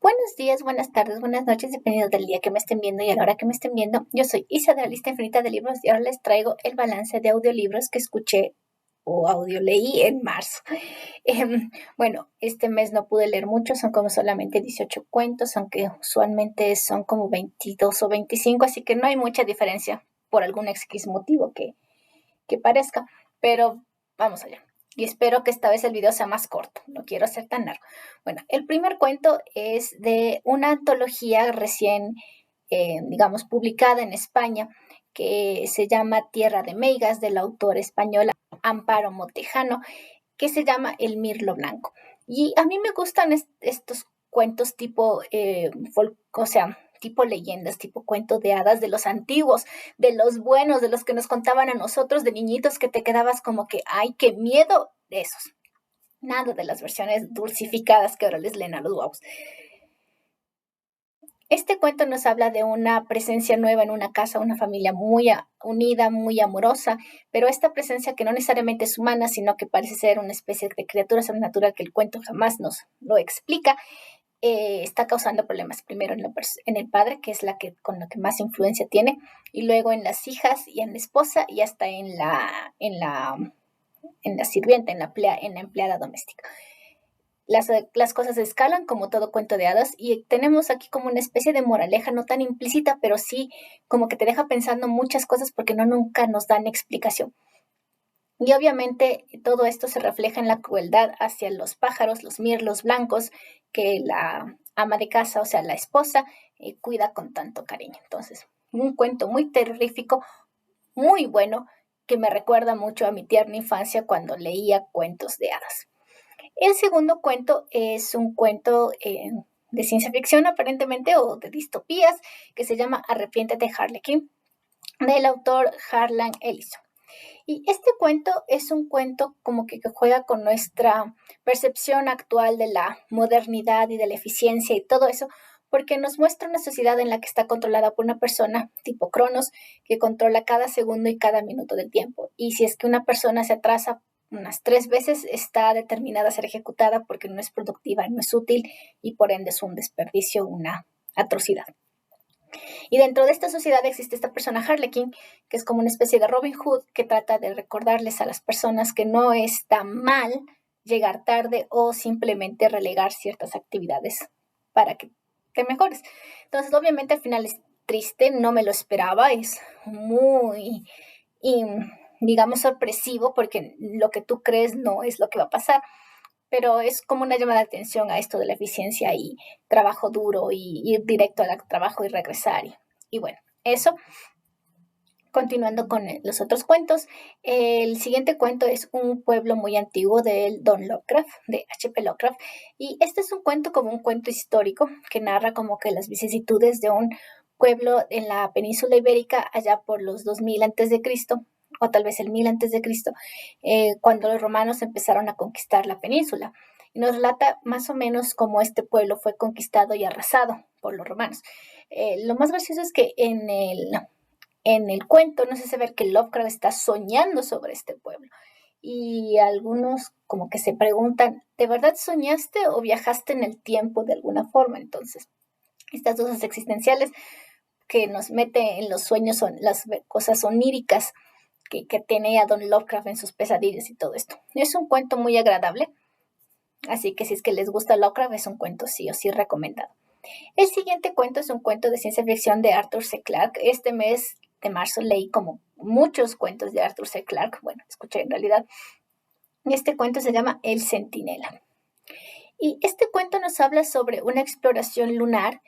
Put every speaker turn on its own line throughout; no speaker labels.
Buenos días, buenas tardes, buenas noches, dependiendo del día que me estén viendo y a la hora que me estén viendo. Yo soy Isa de la lista infinita de libros y ahora les traigo el balance de audiolibros que escuché o audio leí en marzo. Bueno, este mes no pude leer mucho, son como solamente 18 cuentos, aunque usualmente son como 22 o 25, así que no hay mucha diferencia por algún X motivo que parezca, pero vamos allá. Y espero que esta vez el video sea más corto, no quiero hacer tan largo. Bueno, el primer cuento es de una antología recién, digamos, publicada en España, que se llama Tierra de Meigas, de la autora española Amparo Motejano, que se llama El Mirlo Blanco. Y a mí me gustan estos cuentos tipo, o sea, tipo leyendas, tipo cuento de hadas de los antiguos, de los buenos, de los que nos contaban a nosotros de niñitos que te quedabas como que, ay, qué miedo de esos. Nada de las versiones dulcificadas que ahora les leen a los guaus. Este cuento nos habla de una presencia nueva en una casa, una familia muy unida, muy amorosa, pero esta presencia que no necesariamente es humana, sino que parece ser una especie de criatura sobrenatural que el cuento jamás nos lo explica, está causando problemas primero en el padre, que es con la que más influencia tiene, y luego en las hijas y en la esposa y hasta en la sirvienta, en la empleada doméstica. Las cosas escalan como todo cuento de hadas y tenemos aquí como una especie de moraleja, no tan implícita, pero sí como que te deja pensando muchas cosas porque nunca nos dan explicación. Y obviamente todo esto se refleja en la crueldad hacia los pájaros, los mirlos blancos, que la ama de casa, o sea, la esposa, cuida con tanto cariño. Entonces, un cuento muy terrorífico, muy bueno, que me recuerda mucho a mi tierna infancia cuando leía cuentos de hadas. El segundo cuento es un cuento de ciencia ficción aparentemente o de distopías que se llama Arrepiéntete Harlequin, del autor Harlan Ellison. Y este cuento es un cuento como que juega con nuestra percepción actual de la modernidad y de la eficiencia y todo eso, porque nos muestra una sociedad en la que está controlada por una persona tipo Cronos que controla cada segundo y cada minuto del tiempo. Y si es que una persona se atrasa unas 3 veces, está determinada a ser ejecutada porque no es productiva, no es útil y por ende es un desperdicio, una atrocidad. Y dentro de esta sociedad existe esta persona Harlequin, que es como una especie de Robin Hood, que trata de recordarles a las personas que no está mal llegar tarde o simplemente relegar ciertas actividades para que te mejores. Entonces, obviamente al final es triste, no me lo esperaba, es muy, digamos, sorpresivo porque lo que tú crees no es lo que va a pasar, pero es como una llamada de atención a esto de la eficiencia y trabajo duro y ir directo al trabajo y regresar. Y bueno, eso. Continuando con los otros cuentos, el siguiente cuento es Un pueblo muy antiguo de Don Lovecraft, de H.P. Lovecraft, y este es un cuento como un cuento histórico que narra como que las vicisitudes de un pueblo en la península ibérica allá por los 2000 antes de Cristo, o tal vez el 1000 antes de Cristo, cuando los romanos empezaron a conquistar la península. Y nos relata más o menos cómo este pueblo fue conquistado y arrasado por los romanos. Lo más gracioso es que en el cuento nos hace ver que Lovecraft está soñando sobre este pueblo. Y algunos como que se preguntan, ¿de verdad soñaste o viajaste en el tiempo de alguna forma? Entonces, estas dudas existenciales que nos mete en los sueños son las cosas oníricas que tiene a Don Lovecraft en sus pesadillas y todo esto. Es un cuento muy agradable, así que si es que les gusta Lovecraft, es un cuento sí o sí recomendado. El siguiente cuento es un cuento de ciencia ficción de Arthur C. Clarke. Este mes de marzo leí como muchos cuentos de Arthur C. Clarke. Bueno, escuché en realidad. Este cuento se llama El Centinela. Y este cuento nos habla sobre una exploración lunar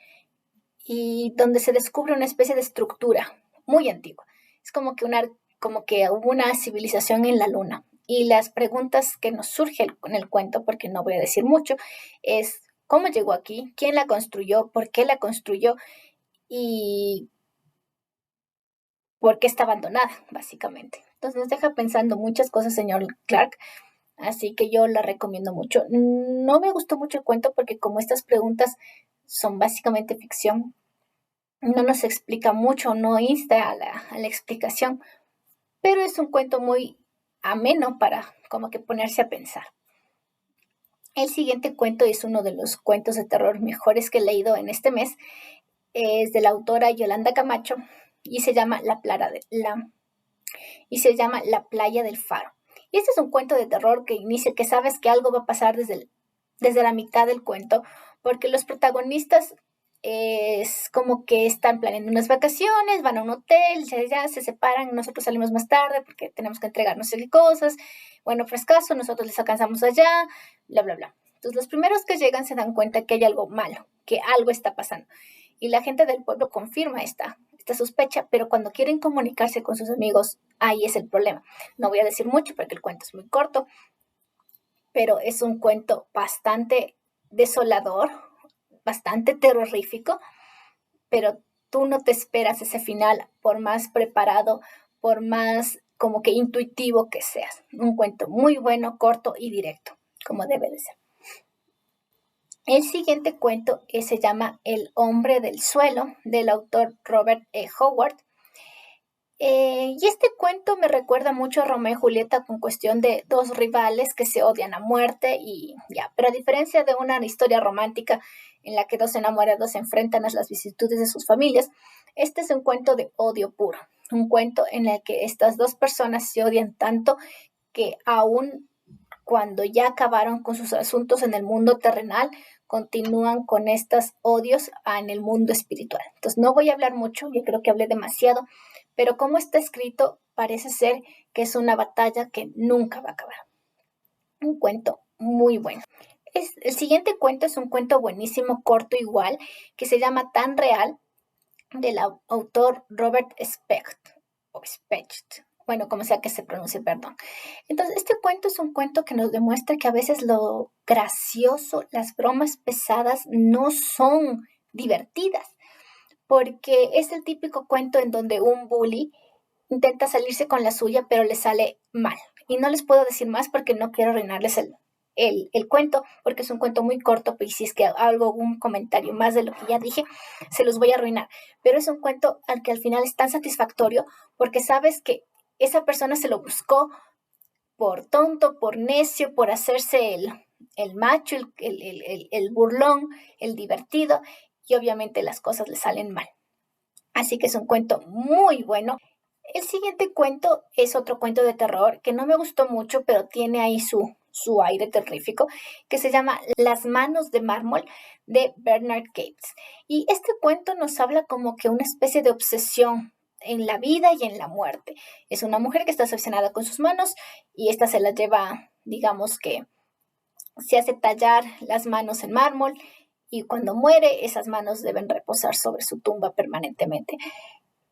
y donde se descubre una especie de estructura muy antigua. Es como que hubo una civilización en la luna. Y las preguntas que nos surgen en el cuento, porque no voy a decir mucho, es cómo llegó aquí, quién la construyó, por qué la construyó y por qué está abandonada, básicamente. Entonces nos deja pensando muchas cosas, señor Clark, así que yo la recomiendo mucho. No me gustó mucho el cuento porque como estas preguntas son básicamente ficción, no nos explica mucho, no insta a la explicación, pero es un cuento muy ameno para como que ponerse a pensar. El siguiente cuento es uno de los cuentos de terror mejores que he leído en este mes. Es de la autora Yolanda Camacho y se llama La playa del faro. Y este es un cuento de terror que inicia que sabes que algo va a pasar desde la mitad del cuento, porque los protagonistas es como que están planeando unas vacaciones, van a un hotel, ya se separan, nosotros salimos más tarde porque tenemos que entregar no sé qué cosas, bueno, frescaso, nosotros les alcanzamos allá, bla, bla, bla. Entonces los primeros que llegan se dan cuenta que hay algo malo, que algo está pasando. Y la gente del pueblo confirma esta sospecha, pero cuando quieren comunicarse con sus amigos, ahí es el problema. No voy a decir mucho porque el cuento es muy corto, pero es un cuento bastante desolador, bastante terrorífico, pero tú no te esperas ese final por más preparado, por más como que intuitivo que seas. Un cuento muy bueno, corto y directo, como debe de ser. El siguiente cuento se llama El hombre del suelo, del autor Robert Howard. Y este cuento me recuerda mucho a Romeo y Julieta con cuestión de dos rivales que se odian a muerte y ya, pero a diferencia de una historia romántica en la que dos enamorados se enfrentan a las vicisitudes de sus familias, este es un cuento de odio puro, un cuento en el que estas dos personas se odian tanto que aún cuando ya acabaron con sus asuntos en el mundo terrenal, continúan con estos odios en el mundo espiritual. Entonces no voy a hablar mucho, yo creo que hablé demasiado, pero como está escrito, parece ser que es una batalla que nunca va a acabar. Un cuento muy bueno. El siguiente cuento es un cuento buenísimo, corto igual, que se llama Tan Real, del autor Robert Specht, o Specht, bueno, como sea que se pronuncie, perdón. Entonces, este cuento es un cuento que nos demuestra que a veces lo gracioso, las bromas pesadas no son divertidas, porque es el típico cuento en donde un bully intenta salirse con la suya, pero le sale mal. Y no les puedo decir más porque no quiero arruinarles el cuento, porque es un cuento muy corto, y si es que hago algún comentario más de lo que ya dije, se los voy a arruinar. Pero es un cuento al que al final es tan satisfactorio porque sabes que esa persona se lo buscó por tonto, por necio, por hacerse el macho, el burlón, el divertido, y obviamente las cosas le salen mal. Así que es un cuento muy bueno. El siguiente cuento es otro cuento de terror que no me gustó mucho, pero tiene ahí su aire terrífico, que se llama Las manos de mármol de Bernard Gates. Y este cuento nos habla como que una especie de obsesión en la vida y en la muerte. Es una mujer que está obsesionada con sus manos y esta se la lleva, digamos que se hace tallar las manos en mármol y cuando muere esas manos deben reposar sobre su tumba permanentemente.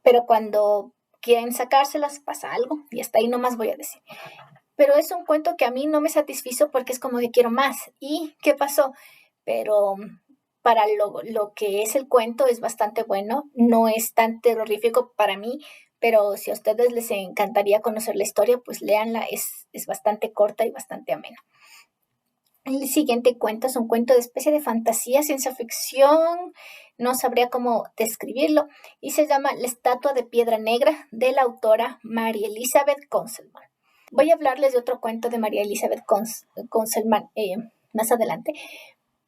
Pero cuando quieren sacárselas pasa algo y hasta ahí nomás voy a decir. Pero es un cuento que a mí no me satisfizo porque es como que quiero más. ¿Y qué pasó? Pero para lo que es el cuento es bastante bueno, no es tan terrorífico para mí, pero si a ustedes les encantaría conocer la historia, pues léanla, es bastante corta y bastante amena. El siguiente cuento es un cuento de especie de fantasía, ciencia ficción, no sabría cómo describirlo, y se llama La estatua de piedra negra de la autora María Elizabeth Conselman. Voy a hablarles de otro cuento de María Elizabeth Conselman más adelante,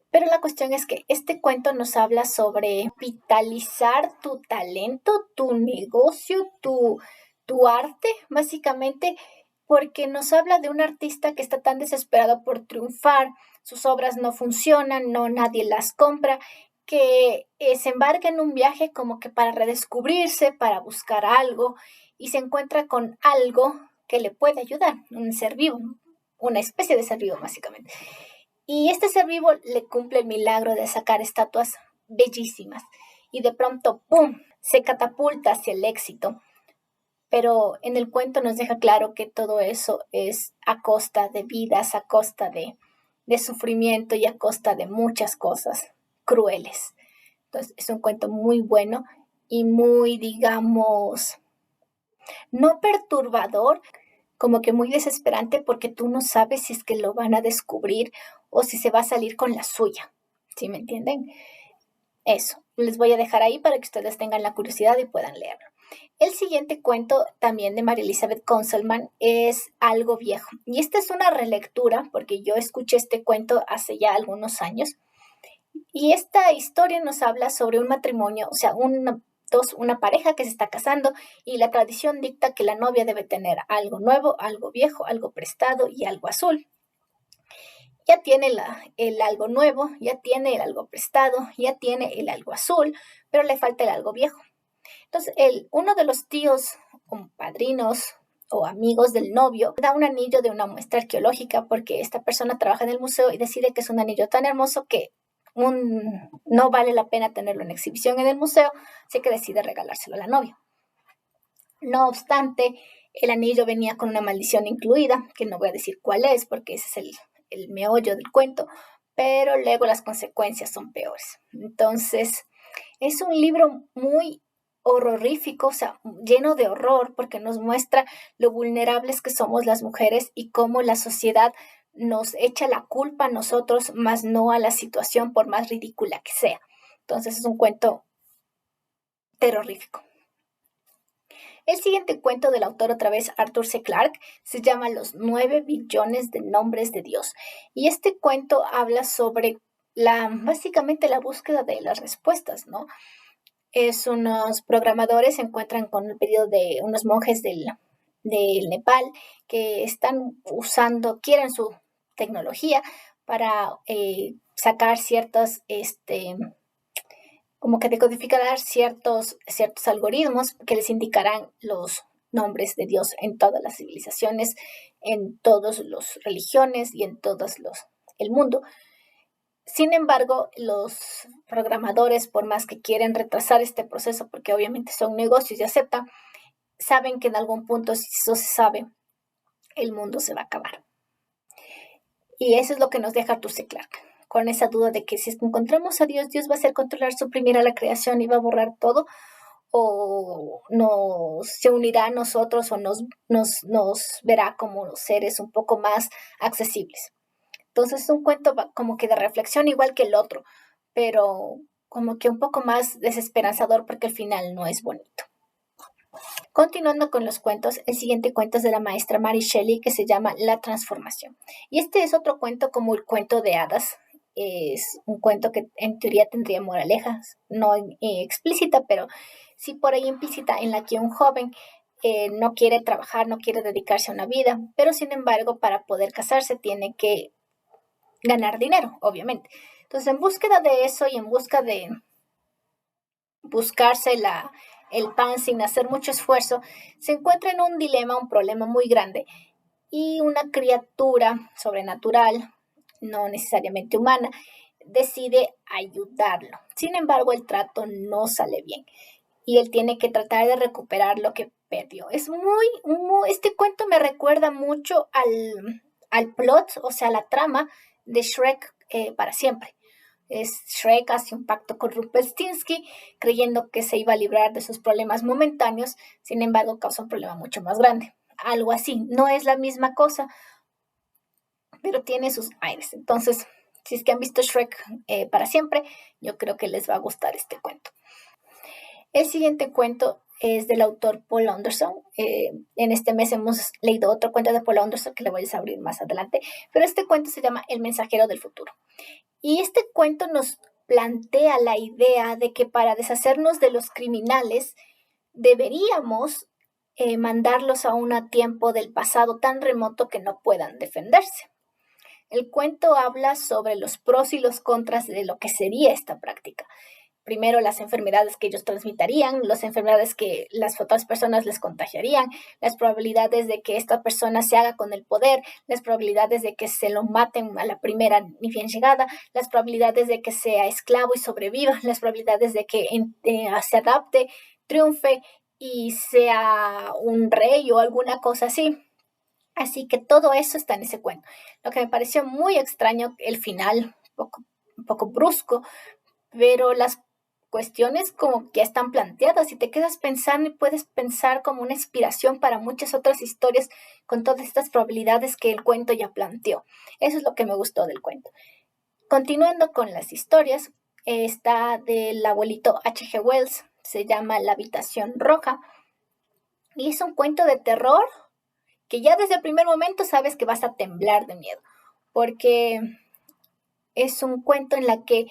pero la cuestión es que este cuento nos habla sobre vitalizar tu talento, tu negocio, tu arte, básicamente, porque nos habla de un artista que está tan desesperado por triunfar, sus obras no funcionan, no nadie las compra, que se embarca en un viaje como que para redescubrirse, para buscar algo, y se encuentra con algo que le puede ayudar, un ser vivo, una especie de ser vivo básicamente. Y este ser vivo le cumple el milagro de sacar estatuas bellísimas, y de pronto, ¡pum!, se catapulta hacia el éxito. Pero en el cuento nos deja claro que todo eso es a costa de vidas, a costa de sufrimiento y a costa de muchas cosas crueles. Entonces es un cuento muy bueno y muy, digamos, no perturbador, como que muy desesperante porque tú no sabes si es que lo van a descubrir o si se va a salir con la suya. ¿Sí me entienden? Eso, les voy a dejar ahí para que ustedes tengan la curiosidad y puedan leerlo. El siguiente cuento, también de Mary Elizabeth Conselman, es Algo Viejo. Y esta es una relectura, porque yo escuché este cuento hace ya algunos años. Y esta historia nos habla sobre un matrimonio, o sea, una pareja que se está casando y la tradición dicta que la novia debe tener algo nuevo, algo viejo, algo prestado y algo azul. Ya tiene el algo nuevo, ya tiene el algo prestado, ya tiene el algo azul, pero le falta el algo viejo. Entonces, uno de los tíos o padrinos o amigos del novio da un anillo de una muestra arqueológica porque esta persona trabaja en el museo y decide que es un anillo tan hermoso que no vale la pena tenerlo en exhibición en el museo, así que decide regalárselo a la novia. No obstante, el anillo venía con una maldición incluida, que no voy a decir cuál es porque ese es el meollo del cuento, pero luego las consecuencias son peores. Entonces, es un libro muy horrorífico, o sea, lleno de horror, porque nos muestra lo vulnerables que somos las mujeres y cómo la sociedad nos echa la culpa a nosotros, más no a la situación, por más ridícula que sea. Entonces es un cuento terrorífico. El siguiente cuento del autor, otra vez Arthur C. Clarke, se llama Los 9 billones de nombres de Dios. Y este cuento habla sobre básicamente la búsqueda de las respuestas, ¿no? Unos programadores se encuentran con el pedido de unos monjes del Nepal que quieren su tecnología para sacar ciertas como que decodificar ciertos algoritmos que les indicarán los nombres de Dios en todas las civilizaciones, en todas las religiones y en el mundo. Sin embargo, los programadores, por más que quieren retrasar este proceso, porque obviamente son negocios y aceptan, saben que en algún punto, si eso se sabe, el mundo se va a acabar. Y eso es lo que nos deja Arthur C. Clarke, con esa duda de que si encontramos a Dios, Dios va a hacer controlar, suprimir a la creación y va a borrar todo, o se unirá a nosotros o nos verá como seres un poco más accesibles. Entonces es un cuento como que de reflexión igual que el otro, pero como que un poco más desesperanzador porque el final no es bonito. Continuando con los cuentos, el siguiente cuento es de la maestra Mary Shelley que se llama La Transformación. Y este es otro cuento como el cuento de hadas. Es un cuento que en teoría tendría moralejas, no explícita, pero sí por ahí implícita, en la que un joven no quiere trabajar, no quiere dedicarse a una vida, pero sin embargo para poder casarse tiene que ganar dinero, obviamente. Entonces, en búsqueda de eso y en busca de buscarse el pan sin hacer mucho esfuerzo, se encuentra en un dilema, un problema muy grande, y una criatura sobrenatural, no necesariamente humana, decide ayudarlo. Sin embargo, el trato no sale bien y él tiene que tratar de recuperar lo que perdió. Este cuento me recuerda mucho al plot, o sea, la trama de Shrek para siempre. Shrek hace un pacto con Rumpelstiltskin creyendo que se iba a librar de sus problemas momentáneos, sin embargo causa un problema mucho más grande. Algo así, no es la misma cosa, pero tiene sus aires. Entonces, si es que han visto Shrek para siempre, yo creo que les va a gustar este cuento. El siguiente cuento es del autor Paul Anderson. En este mes hemos leído otro cuento de Paul Anderson que le voy a abrir más adelante, pero este cuento se llama El mensajero del futuro. Y este cuento nos plantea la idea de que para deshacernos de los criminales deberíamos mandarlos a un tiempo del pasado tan remoto que no puedan defenderse. El cuento habla sobre los pros y los contras de lo que sería esta práctica. Primero, las enfermedades que ellos transmitirían, las enfermedades que las otras personas les contagiarían, las probabilidades de que esta persona se haga con el poder, las probabilidades de que se lo maten a la primera ni bien llegada, las probabilidades de que sea esclavo y sobreviva, las probabilidades de que se adapte, triunfe y sea un rey o alguna cosa así. Así que todo eso está en ese cuento. Lo que me pareció muy extraño, el final, un poco brusco, pero las cuestiones como que están planteadas y te quedas pensando y puedes pensar como una inspiración para muchas otras historias con todas estas probabilidades que el cuento ya planteó. Eso es lo que me gustó del cuento. Continuando con las historias, está del abuelito H.G. Wells, se llama La habitación roja. Y es un cuento de terror que ya desde el primer momento sabes que vas a temblar de miedo, porque es un cuento en la que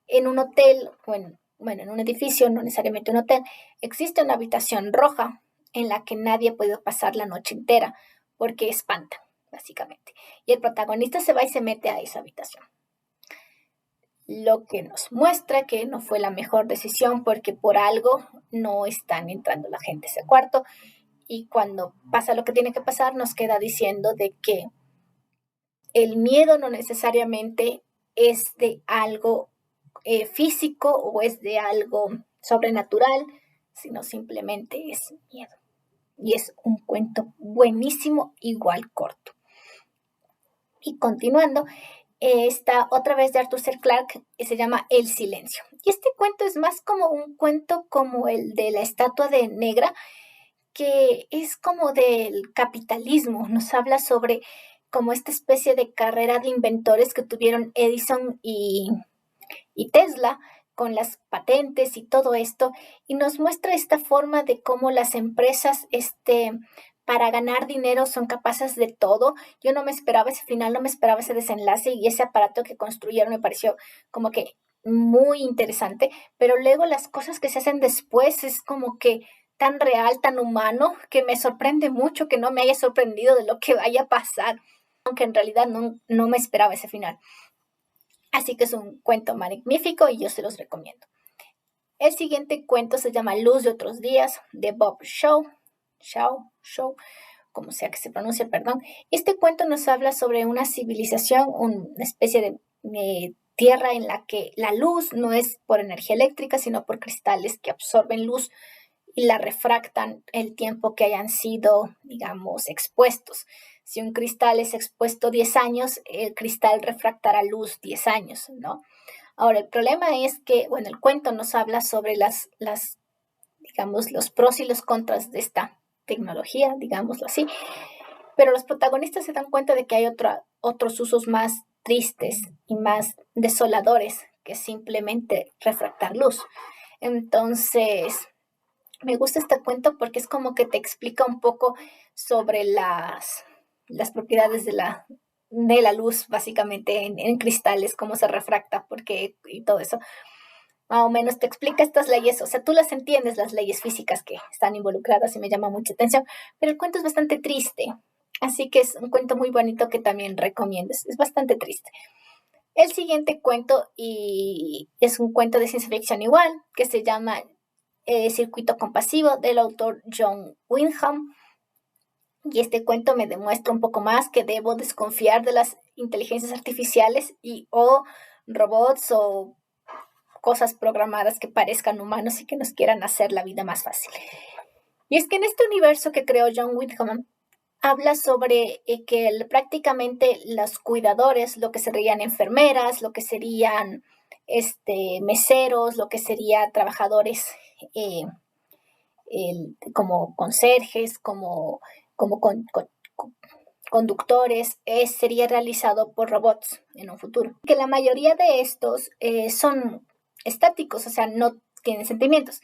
en un hotel, bueno, en un edificio, no necesariamente un hotel, existe una habitación roja en la que nadie puede pasar la noche entera porque espanta, básicamente. Y el protagonista se va y se mete a esa habitación. Lo que nos muestra que no fue la mejor decisión porque por algo no están entrando la gente a ese cuarto, y cuando pasa lo que tiene que pasar nos queda diciendo de que el miedo no necesariamente es de algo físico o es de algo sobrenatural, sino simplemente es miedo. Y es un cuento buenísimo, igual corto. Y continuando, está otra vez de Arthur C. Clarke, que se llama El silencio. Y este cuento es más como un cuento como el de la estatua de negra, que es como del capitalismo. Nos habla sobre como esta especie de carrera de inventores que tuvieron Edison y Tesla con las patentes y todo esto, y nos muestra esta forma de cómo las empresas, para ganar dinero son capaces de todo. Yo no me esperaba ese final, no me esperaba ese desenlace, y ese aparato que construyeron me pareció como que muy interesante, pero luego las cosas que se hacen después es como que tan real, tan humano, que me sorprende mucho que no me haya sorprendido de lo que vaya a pasar, aunque en realidad no me esperaba ese final. Así que es un cuento magnífico y yo se los recomiendo. El siguiente cuento se llama Luz de otros días, de Bob Shaw, como sea que se pronuncie, perdón. Este cuento nos habla sobre una civilización, una especie de tierra en la que la luz no es por energía eléctrica, sino por cristales que absorben luz y la refractan el tiempo que hayan sido, digamos, expuestos. Si un cristal es expuesto 10 años, el cristal refractará luz 10 años, ¿no? Ahora, el problema es que, bueno, el cuento nos habla sobre digamos, los pros y los contras de esta tecnología, digámoslo así, pero los protagonistas se dan cuenta de que hay otros usos más tristes y más desoladores que simplemente refractar luz. Entonces, me gusta este cuento porque es como que te explica un poco sobre las propiedades de la luz, básicamente en cristales, cómo se refracta, porque y todo eso. Más o menos te explica estas leyes, o sea, tú las entiendes, las leyes físicas que están involucradas, y me llama mucha atención, pero el cuento es bastante triste, así que es un cuento muy bonito que también recomiendo, es bastante triste. El siguiente cuento, y es un cuento de ciencia ficción igual, que se llama Circuito Compasivo, del autor John Wyndham. Y este cuento me demuestra un poco más que debo desconfiar de las inteligencias artificiales o robots o cosas programadas que parezcan humanos y que nos quieran hacer la vida más fácil. Y es que en este universo que creó John Wyndham habla sobre que prácticamente los cuidadores, lo que serían enfermeras, lo que serían meseros, lo que serían trabajadores como conserjes, como conductores, sería realizado por robots en un futuro. Que la mayoría de estos son estáticos, o sea, no tienen sentimientos.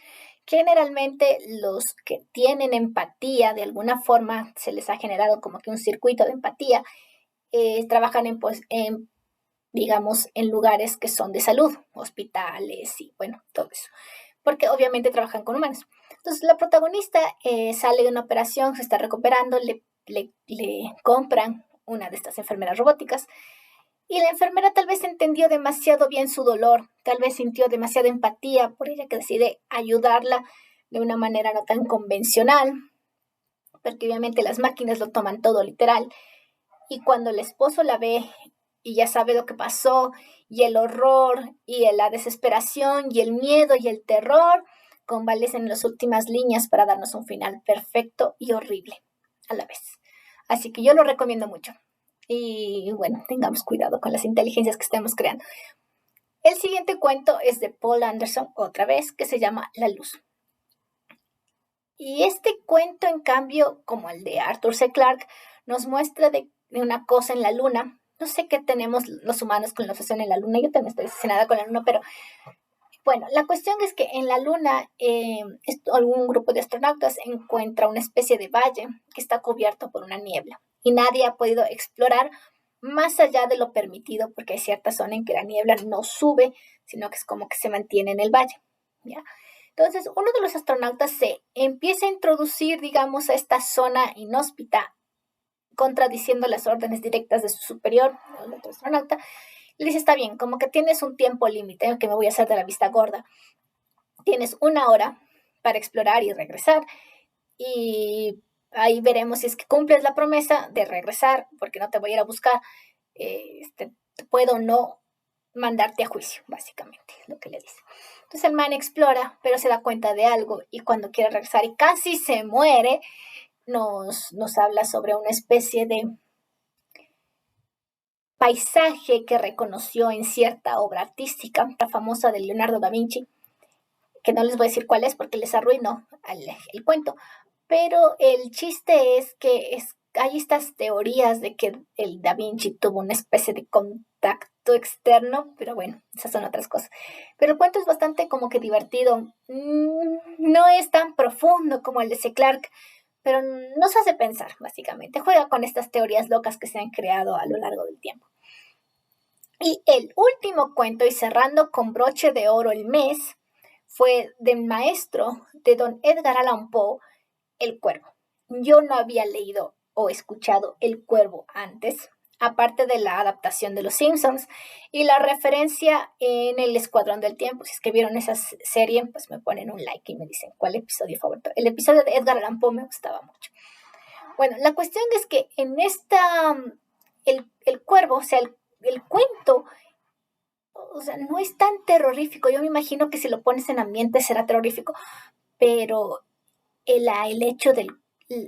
Generalmente los que tienen empatía, de alguna forma se les ha generado como que un circuito de empatía, trabajan digamos, en lugares que son de salud, hospitales y bueno, todo eso, porque obviamente trabajan con humanos. Entonces la protagonista sale de una operación, se está recuperando, le compran una de estas enfermeras robóticas, y la enfermera tal vez entendió demasiado bien su dolor, tal vez sintió demasiada empatía por ella, que decide ayudarla de una manera no tan convencional, porque obviamente las máquinas lo toman todo literal. Y cuando el esposo la ve y ya sabe lo que pasó, y el horror, y la desesperación, y el miedo, y el terror, convalecen en las últimas líneas para darnos un final perfecto y horrible a la vez. Así que yo lo recomiendo mucho. Y bueno, tengamos cuidado con las inteligencias que estemos creando. El siguiente cuento es de Paul Anderson, otra vez, que se llama La Luz. Y este cuento, en cambio, como el de Arthur C. Clarke, nos muestra de una cosa en la luna. No sé qué tenemos los humanos con la obsesión en la luna. Yo también estoy obsesionada con la luna, pero Bueno, la cuestión es que en la Luna algún grupo de astronautas encuentra una especie de valle que está cubierto por una niebla y nadie ha podido explorar más allá de lo permitido porque hay cierta zona en que la niebla no sube, sino que es como que se mantiene en el valle, ¿ya? Entonces, uno de los astronautas se empieza a introducir, digamos, a esta zona inhóspita, contradiciendo las órdenes directas de su superior, el otro astronauta. Le dice, está bien, como que tienes un tiempo límite, que me voy a hacer de la vista gorda. Tienes 1 hora para explorar y regresar. Y ahí veremos si es que cumples la promesa de regresar, porque no te voy a ir a buscar. Puedo no mandarte a juicio, básicamente, es lo que le dice. Entonces el man explora, pero se da cuenta de algo y cuando quiere regresar y casi se muere, nos habla sobre una especie de paisaje que reconoció en cierta obra artística, la famosa de Leonardo da Vinci, que no les voy a decir cuál es porque les arruino el cuento, pero el chiste es que hay estas teorías de que el Da Vinci tuvo una especie de contacto externo, pero bueno, esas son otras cosas. Pero el cuento es bastante como que divertido, no es tan profundo como el de C. Clarke, pero nos hace pensar, básicamente. Juega con estas teorías locas que se han creado a lo largo del tiempo. Y el último cuento, y cerrando con broche de oro el mes, fue del maestro de don Edgar Allan Poe, El Cuervo. Yo no había leído o escuchado El Cuervo antes, aparte de la adaptación de Los Simpsons y la referencia en El Escuadrón del Tiempo. Si es que vieron esa serie, pues me ponen un like y me dicen cuál episodio favorito. El episodio de Edgar Allan Poe me gustaba mucho. Bueno, la cuestión es que en el Cuervo, o sea, el cuento, o sea, no es tan terrorífico. Yo me imagino que si lo pones en ambiente será terrorífico, pero el hecho de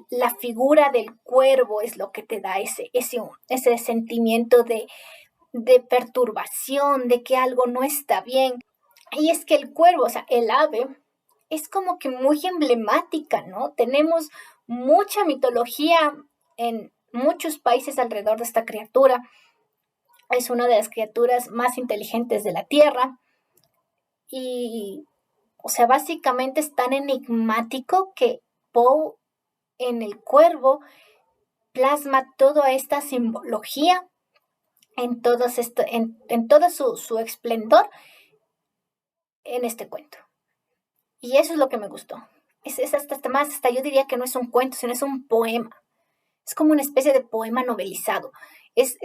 la figura del cuervo es lo que te da ese sentimiento de perturbación, de que algo no está bien. Y es que el cuervo, o sea, el ave, es como que muy emblemática, ¿no? Tenemos mucha mitología en muchos países alrededor de esta criatura. Es una de las criaturas más inteligentes de la Tierra y, o sea, básicamente es tan enigmático que Poe en El Cuervo plasma toda esta simbología en todo su esplendor en este cuento. Y eso es lo que me gustó. Es hasta más, hasta yo diría que no es un cuento, sino es un poema. Es como una especie de poema novelizado. Es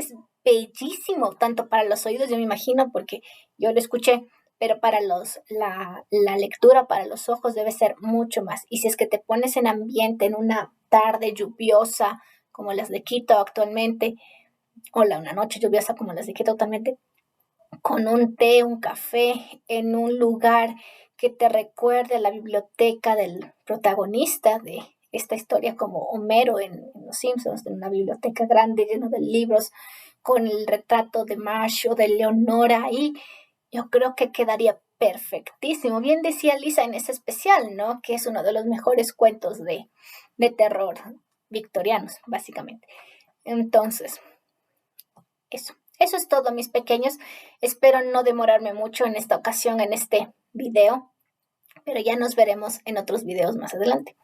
bellísimo, tanto para los oídos, yo me imagino, porque yo lo escuché, pero para la lectura, para los ojos, debe ser mucho más. Y si es que te pones en ambiente, en una tarde lluviosa, como las de Quito actualmente, o una noche lluviosa como las de Quito actualmente, con un té, un café, en un lugar que te recuerde a la biblioteca del protagonista de esta historia, como Homero en Los Simpsons, de una biblioteca grande llena de libros, con el retrato de Marsh o de Leonora ahí, yo creo que quedaría perfectísimo. Bien decía Lisa en ese especial, ¿no? Que es uno de los mejores cuentos de terror victorianos, básicamente. Entonces, eso. Eso es todo, mis pequeños. Espero no demorarme mucho en esta ocasión, en este video, pero ya nos veremos en otros videos más adelante.